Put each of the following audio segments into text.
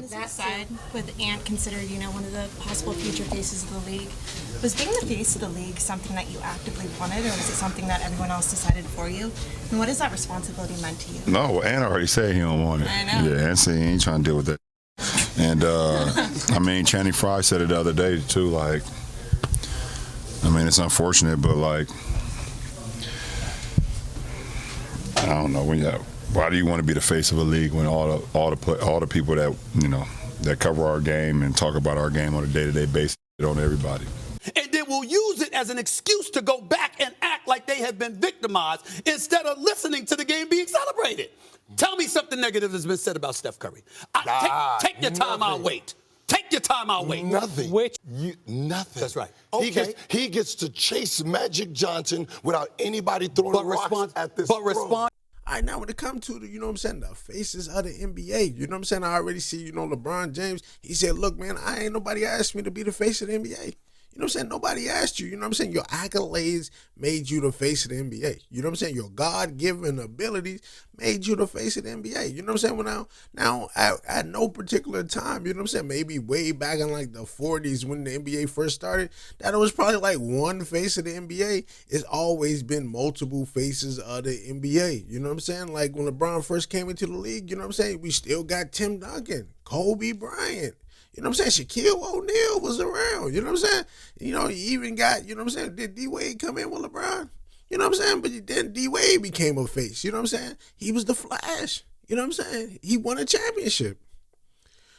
on that side, with Ant considered, one of the possible future faces of the league, was being the face of the league something that you actively wanted, or was it something that everyone else decided for you? And what has that responsibility meant to you? No, Ant already said he don't want it. I know. Yeah, Ant said he ain't trying to deal with that. And, Channing Frye said it the other day, too, it's unfortunate, but, I don't know, why do you want to be the face of a league when all the people that that cover our game and talk about our game on a day-to-day basis on everybody? And then we'll use it as an excuse to go back and act like they have been victimized instead of listening to the game being celebrated. Tell me something negative has been said about Steph Curry. Take your time out, wait. Take your time out, wait. Nothing. Nothing. That's right. Okay. He gets to chase Magic Johnson without anybody throwing rocks at this All right, now when it comes to the faces of the NBA, I already see, LeBron James, he said, look, man, ain't nobody asked me to be the face of the NBA. Nobody asked you, your accolades made you the face of the NBA. Your God-given abilities made you the face of the NBA. Well, now at no particular time, maybe way back in the 40s when the NBA first started, that it was probably one face of the NBA. It's always been multiple faces of the NBA. Like when LeBron first came into the league, we still got Tim Duncan, Kobe Bryant. Shaquille O'Neal was around. You even got, did D-Wade come in with LeBron? But then D-Wade became a face. He was the Flash. He won a championship.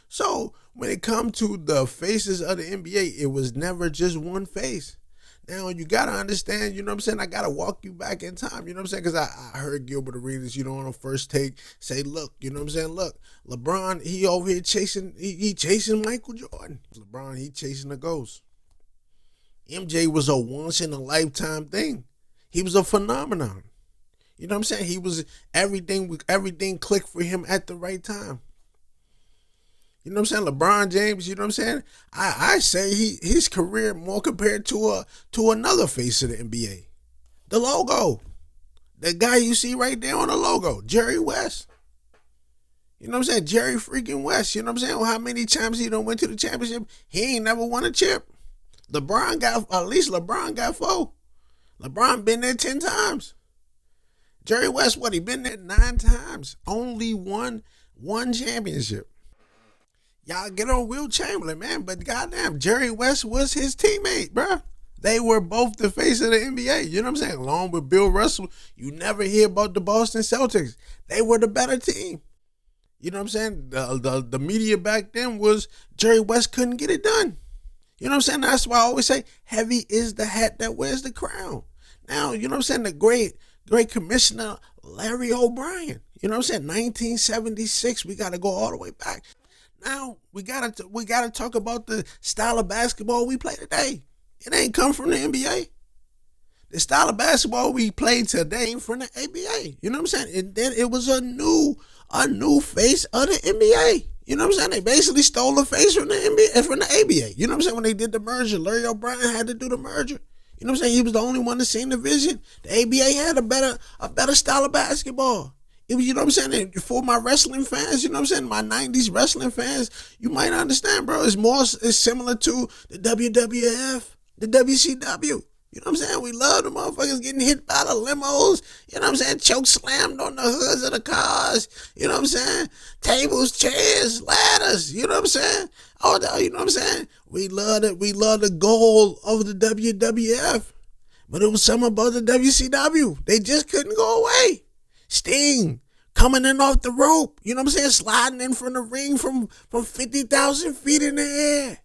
So when it comes to the faces of the NBA, it was never just one face. Now, you got to understand, I got to walk you back in time, because I heard Gilbert Arenas, on the first take say, look, look, LeBron, he over here chasing Michael Jordan. LeBron, he chasing a ghost. MJ was a once-in-a-lifetime thing. He was a phenomenon. He was, everything clicked for him at the right time. LeBron James, I say his career more compared to another face of the NBA. The logo. The guy you see right there on the logo, Jerry West. Jerry freaking West. How many times he done went to the championship? He ain't never won a chip. At least LeBron got 4. LeBron been there 10 times. Jerry West, he been there 9 times. Only one championship. Y'all get on Will Chamberlain, man, but goddamn, Jerry West was his teammate, bro. They were both the face of the NBA, along with Bill Russell. You never hear about the Boston Celtics. They were the better team. The media back then was Jerry West couldn't get it done. That's why I always say heavy is the hat that wears the crown. Now, the great commissioner Larry O'Brien, 1976, we got to go all the way back. Now, we gotta talk about the style of basketball we play today. It ain't come from the NBA. The style of basketball we play today ain't from the ABA. And then it was a new face of the NBA. They basically stole the face from the NBA, from the ABA. When they did the merger, Larry O'Brien had to do the merger. He was the only one that seen the vision. The ABA had a better style of basketball. For my wrestling fans, my 90s wrestling fans, you might understand, bro. It's similar to the WWF, the WCW. We love the motherfuckers getting hit by the limos, choke slammed on the hoods of the cars, tables, chairs, ladders, We love the goal of the WWF, but it was something about the WCW. They just couldn't go away. Sting coming in off the rope, sliding in from the ring from 50,000 feet in the air.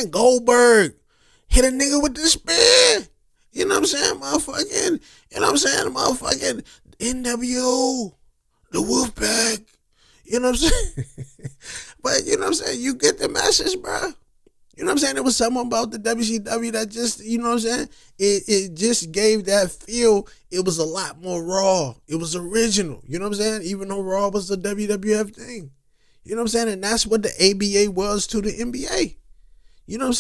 Goldberg hit a nigga with the spear. Motherfucking NWO, the Wolfpack. But you get the message, bro. It was something about the WCW that just, it just gave that feel. It was a lot more raw. It was original. Even though Raw was the WWF thing. And that's what the ABA was to the NBA. Now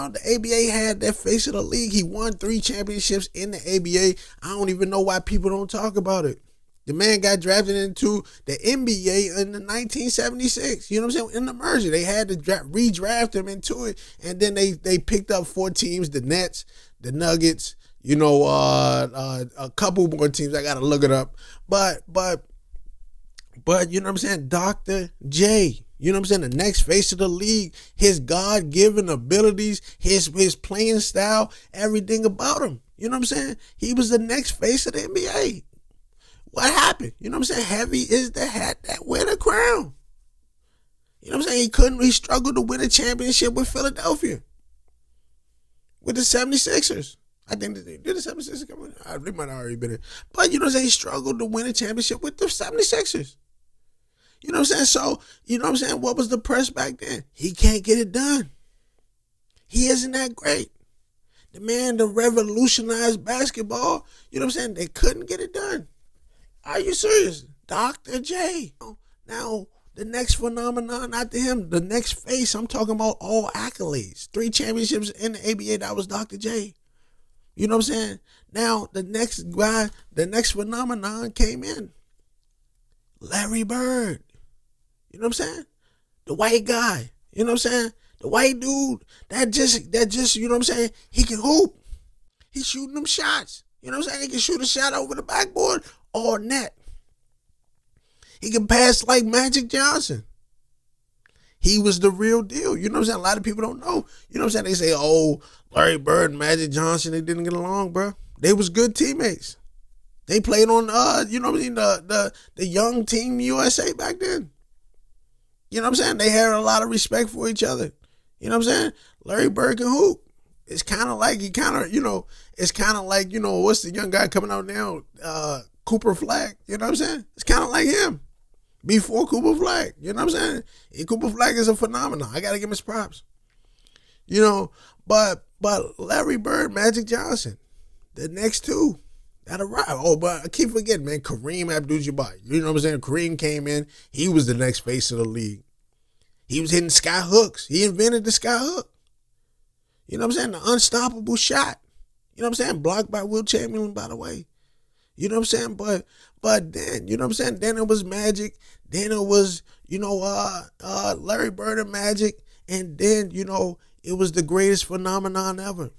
the ABA had that face of the league. He won 3 championships in the ABA. I don't even know why people don't talk about it. The man got drafted into the NBA in the 1976. You know what I'm saying? In the merger, they had to redraft him into it, and then they picked up 4 teams: the Nets, the Nuggets. You know, a couple more teams. I gotta look it up, but you know what I'm saying? Dr. J. You know what I'm saying? The next face of the league, his God-given abilities, his playing style, everything about him. You know what I'm saying? He was the next face of the NBA. What happened? You know what I'm saying? Heavy is the hat that wear the crown. You know what I'm saying? He struggled to win a championship with Philadelphia. With the 76ers. I think did the 76ers come in? They might have already been in. But you know what I'm saying? He struggled to win a championship with the 76ers. You know what I'm saying? So, you know what I'm saying? What was the press back then? He can't get it done. He isn't that great. The man that revolutionized basketball, you know what I'm saying? They couldn't get it done. Are you serious? Dr. J. Now, the next phenomenon after him, the next face, I'm talking about all accolades. 3 championships in the ABA, that was Dr. J. You know what I'm saying? Now, the next guy, the next phenomenon came in. Larry Bird. You know what I'm saying? The white guy. You know what I'm saying? The white dude that just, you know what I'm saying? He can hoop. He's shooting them shots. You know what I'm saying? He can shoot a shot over the backboard or net. He can pass like Magic Johnson. He was the real deal. You know what I'm saying? A lot of people don't know. You know what I'm saying? They say, oh, Larry Bird and Magic Johnson, they didn't get along, bro. They was good teammates. They played on, you know what I mean, the young team USA back then. You know what I'm saying? They had a lot of respect for each other. You know what I'm saying? Larry Bird can hoop. It's kind of like, it's kind of like, what's the young guy coming out now? Cooper Flag. You know what I'm saying? It's kind of like him. Before Cooper Flag. You know what I'm saying? Cooper Flag is a phenomenon. I got to give him his props. You know, but Larry Bird, Magic Johnson, the next 2 that arrived. Oh, but I keep forgetting, man, Kareem Abdul-Jabbar. You know what I'm saying? Kareem came in. He was the next face of the league. He was hitting sky hooks. He invented the sky hook. You know what I'm saying? The unstoppable shot. You know what I'm saying? Blocked by Will Chamberlain, by the way. You know what I'm saying? But then, you know what I'm saying? Then it was Magic. Then it was, Larry Bird and Magic. And then, it was the greatest phenomenon ever.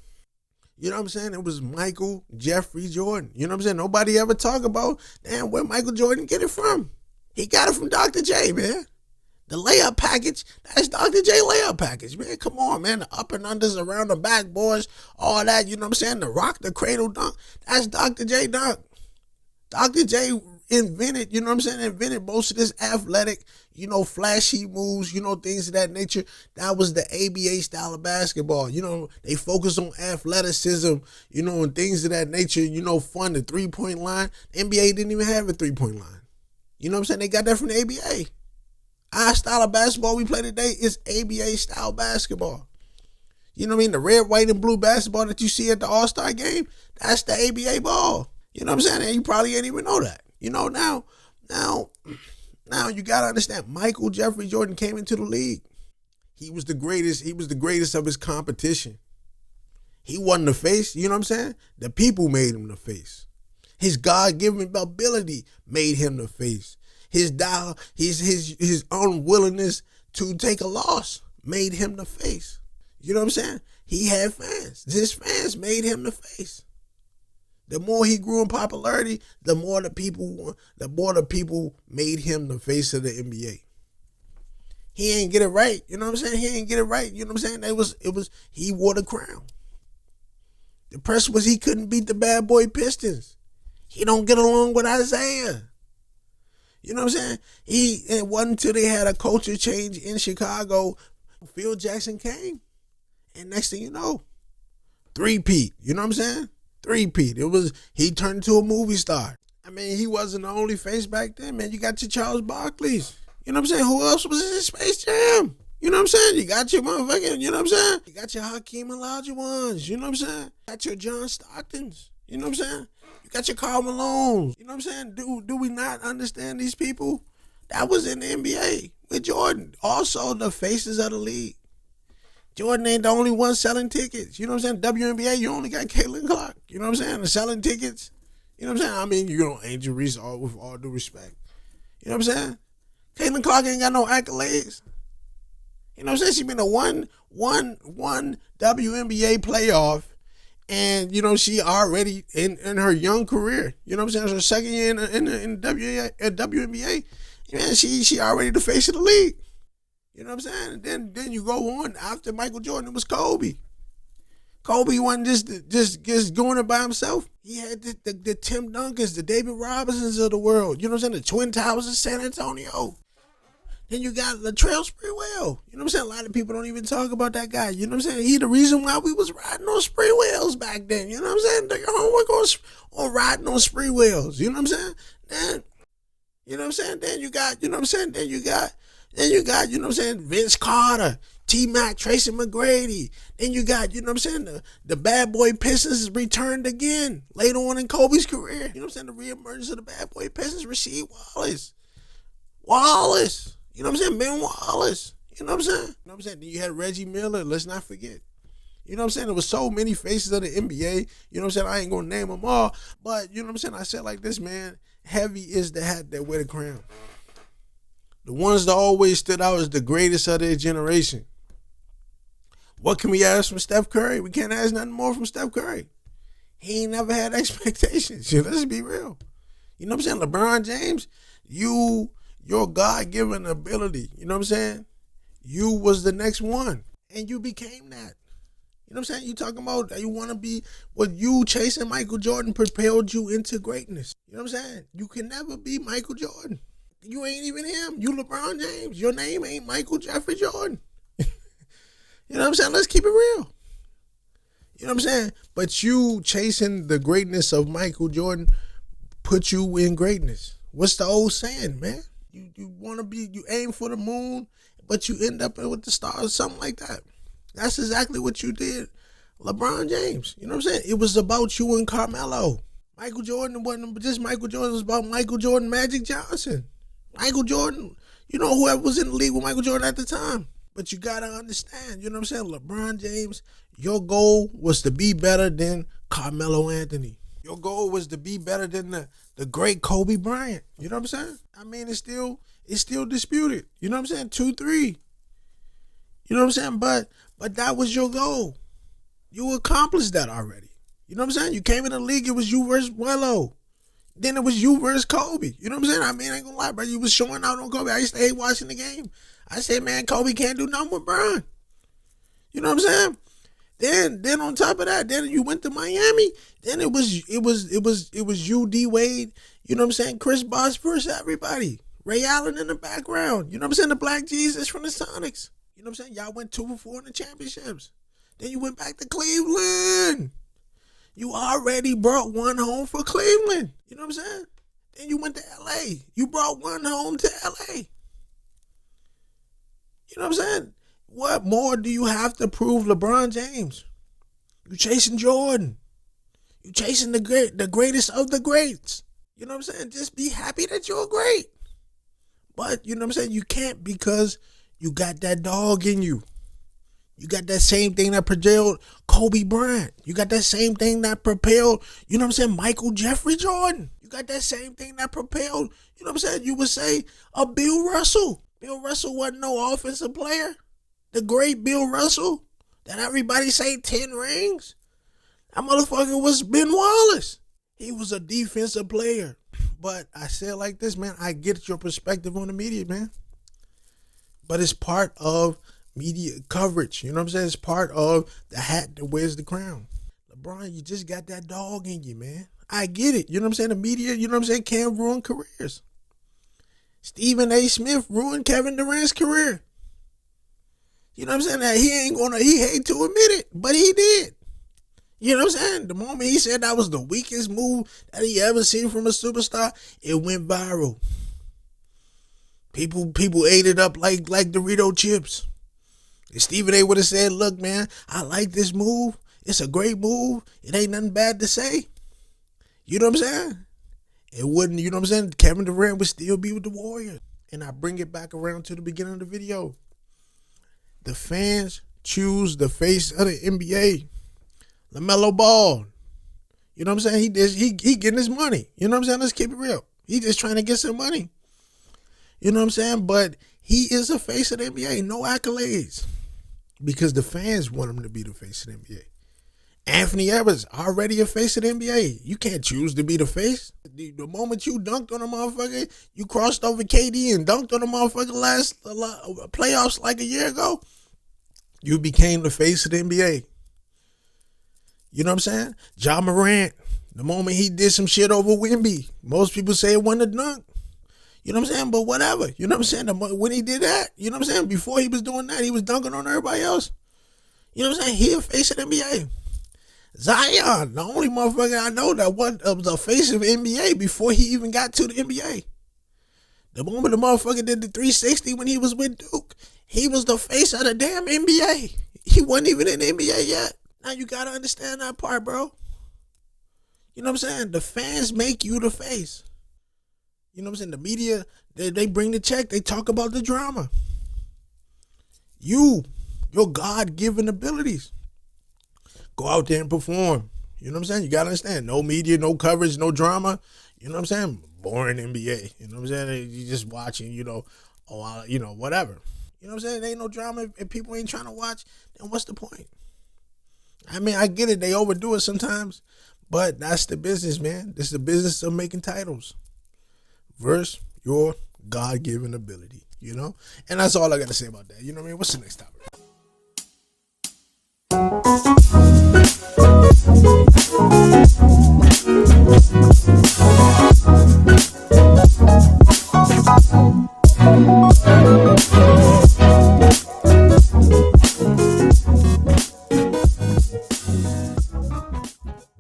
You know what I'm saying? It was Michael Jeffrey Jordan. You know what I'm saying? Nobody ever talk about, damn, where Michael Jordan get it from. He got it from Dr. J, man. The layup package, that's Dr. J layup package, man. Come on, man. The up and unders around the backboards, all that, you know what I'm saying? The rock, the cradle dunk, that's Dr. J dunk. Dr. J invented, you know what I'm saying? Invented most of this athletic, flashy moves, things of that nature. That was the ABA style of basketball. They focus on athleticism, and things of that nature, fun, the 3-point line. The NBA didn't even have a 3-point line. You know what I'm saying? They got that from the ABA. Our style of basketball we play today is ABA style basketball. You know what I mean? The red, white, and blue basketball that you see at the All-Star game, that's the ABA ball. You know what I'm saying? And you probably ain't even know that. Now you gotta understand, Michael Jeffrey Jordan came into the league. He was the greatest. He was the greatest of his competition. He wasn't the face. You know what I'm saying? The people made him the face. His God-given ability made him the face. His unwillingness to take a loss made him the face. You know what I'm saying? He had fans. His fans made him the face. The more he grew in popularity, the more the people made him the face of the NBA. He ain't get it right. You know what I'm saying? He ain't get it right. You know what I'm saying? He wore the crown. The press was he couldn't beat the bad boy Pistons. He don't get along with Isaiah. You know what I'm saying? It wasn't until they had a culture change in Chicago, Phil Jackson came. And next thing you know, three-peat. You know what I'm saying? Three-peat. He turned into a movie star. I mean, he wasn't the only face back then, man. You got your Charles Barkley's. You know what I'm saying? Who else was in Space Jam? You know what I'm saying? You got your motherfucking, you know what I'm saying? You got your Hakeem Olajuwons. You know what I'm saying? You got your John Stocktons. You know what I'm saying? You got your Karl Malones. You know what I'm saying? Do we not understand these people? That was in the NBA with Jordan. Also, the faces of the league. Jordan ain't the only one selling tickets. You know what I'm saying? WNBA, you only got Caitlin Clark. You know what I'm saying? The selling tickets. You know what I'm saying? I mean, you know, Angel Reese, with all due respect. You know what I'm saying? Caitlin Clark ain't got no accolades. You know what I'm saying? She been a one WNBA playoff, and you know she already in her young career. You know what I'm saying? It's her second year in WNBA. Man, she already the face of the league. You know what I'm saying? And then you go on after Michael Jordan. It was Kobe. Kobe wasn't just doing it by himself. He had the Tim Duncans, the David Robinsons of the world. You know what I'm saying? The Twin Towers of San Antonio. Then you got Latrell Sprewell. You know what I'm saying? A lot of people don't even talk about that guy. You know what I'm saying? He the reason why we was riding on Sprewells back then. You know what I'm saying? Do your homework on riding on Sprewells. You know what I'm saying? Then, you know what I'm saying? Then you got, you know what I'm saying? Then you got, you know what I'm saying? Vince Carter, T-Mac, Tracy McGrady. Then you got, you know what I'm saying? The Bad Boy Pistons returned again later on in Kobe's career. You know what I'm saying? The reemergence of the Bad Boy Pistons, Rasheed Wallace. You know what I'm saying? Ben Wallace. You know what I'm saying? You know what I'm saying? Then you had Reggie Miller. Let's not forget. You know what I'm saying? There was so many faces of the NBA. You know what I'm saying? I ain't going to name them all. But, you know what I'm saying? I said like this, man. Heavy is the hat that wear the crown. The ones that always stood out as the greatest of their generation. What can we ask from Steph Curry? We can't ask nothing more from Steph Curry. He ain't never had expectations. Let's be real. You know what I'm saying? LeBron James, your God-given ability, you know what I'm saying? You was the next one, and you became that. You know what I'm saying? You talking about you want to be, what you chasing Michael Jordan propelled you into greatness. You know what I'm saying? You can never be Michael Jordan. You ain't even him. You LeBron James. Your name ain't Michael Jeffrey Jordan. You know what I'm saying? Let's keep it real. You know what I'm saying? But you chasing the greatness of Michael Jordan put you in greatness. What's the old saying, man? You want to be, you aim for the moon, but you end up with the stars, something like that. That's exactly what you did, LeBron James. You know what I'm saying? It was about you and Carmelo. Michael Jordan wasn't just Michael Jordan. It was about Michael Jordan, Magic Johnson. Michael Jordan, you know, whoever was in the league with Michael Jordan at the time. But you got to understand, you know what I'm saying? LeBron James, your goal was to be better than Carmelo Anthony. Your goal was to be better than the great Kobe Bryant. You know what I'm saying? I mean, it's still disputed. You know what I'm saying? 2-3. You know what I'm saying? But that was your goal. You accomplished that already. You know what I'm saying? You came in the league, it was you versus Wello. Then it was you versus Kobe. You know what I'm saying? I mean, I ain't gonna lie, bro. You was showing out on Kobe. I used to hate watching the game. I said, man, Kobe can't do nothing with Bron. You know what I'm saying? Then on top of that, then you went to Miami. Then it was you, D Wade. You know what I'm saying? Chris Bosh versus everybody. Ray Allen in the background. You know what I'm saying? The Black Jesus from the Sonics. You know what I'm saying? Y'all went 2-4 in the championships. Then you went back to Cleveland. You already brought one home for Cleveland. You know what I'm saying? Then you went to LA. You brought one home to LA. You know what I'm saying? What more do you have to prove, LeBron James? You chasing Jordan. You chasing the greatest of the greats. You know what I'm saying? Just be happy that you're great. But, you know what I'm saying? You can't, because you got that dog in you. You got that same thing that propelled Kobe Bryant. You got that same thing that propelled, you know what I'm saying, Michael Jeffrey Jordan. You got that same thing that propelled, you know what I'm saying, you would say a Bill Russell. Bill Russell wasn't no offensive player. The great Bill Russell that everybody say 10 rings. That motherfucker was Ben Wallace. He was a defensive player. But I say it like this, man. I get your perspective on the media, man. But it's part of media coverage. You know what I'm saying? It's part of the hat that wears the crown. LeBron, you just got that dog in you, man. I get it. You know what I'm saying? The media, you know what I'm saying, can ruin careers. Stephen A. Smith ruined Kevin Durant's career. You know what I'm saying? That he hate to admit it, but he did. You know what I'm saying? The moment he said that was the weakest move that he ever seen from a superstar, it went viral. People ate it up like Dorito chips. If Stephen A. would have said, look, man, I like this move. It's a great move. It ain't nothing bad to say. You know what I'm saying? It wouldn't, you know what I'm saying? Kevin Durant would still be with the Warriors. And I bring it back around to the beginning of the video. The fans choose the face of the NBA. LaMelo Ball. You know what I'm saying? He getting his money. You know what I'm saying? Let's keep it real. He just trying to get some money. You know what I'm saying? But he is a face of the NBA. No accolades. Because the fans want him to be the face of the NBA. Anthony Edwards, already a face of the NBA. You can't choose to be the face. The moment you dunked on a motherfucker, you crossed over KD and dunked on a motherfucker last playoffs like a year ago, you became the face of the NBA. You know what I'm saying? Ja Morant, the moment he did some shit over Wemby, most people say it wasn't a dunk. You know what I'm saying? But whatever. You know what I'm saying? When he did that, you know what I'm saying? Before he was doing that, he was dunking on everybody else. You know what I'm saying? He a face of the NBA. Zion, the only motherfucker I know that was a face of the NBA before he even got to the NBA. The moment the motherfucker did the 360 when he was with Duke, he was the face of the damn NBA. He wasn't even in the NBA yet. Now you gotta understand that part, bro. You know what I'm saying? The fans make you the face. You know what I'm saying? The media, they bring the check. They talk about the drama. Your God-given abilities. Go out there and perform. You know what I'm saying? You got to understand. No media, no coverage, no drama. You know what I'm saying? Boring NBA. You know what I'm saying? You just watching, whatever. You know what I'm saying? There ain't no drama. If people ain't trying to watch, then what's the point? I mean, I get it. They overdo it sometimes. But that's the business, man. This is the business of making titles. Versus your God-given ability. You know? And that's all I got to say about that. You know what I mean? What's the next topic?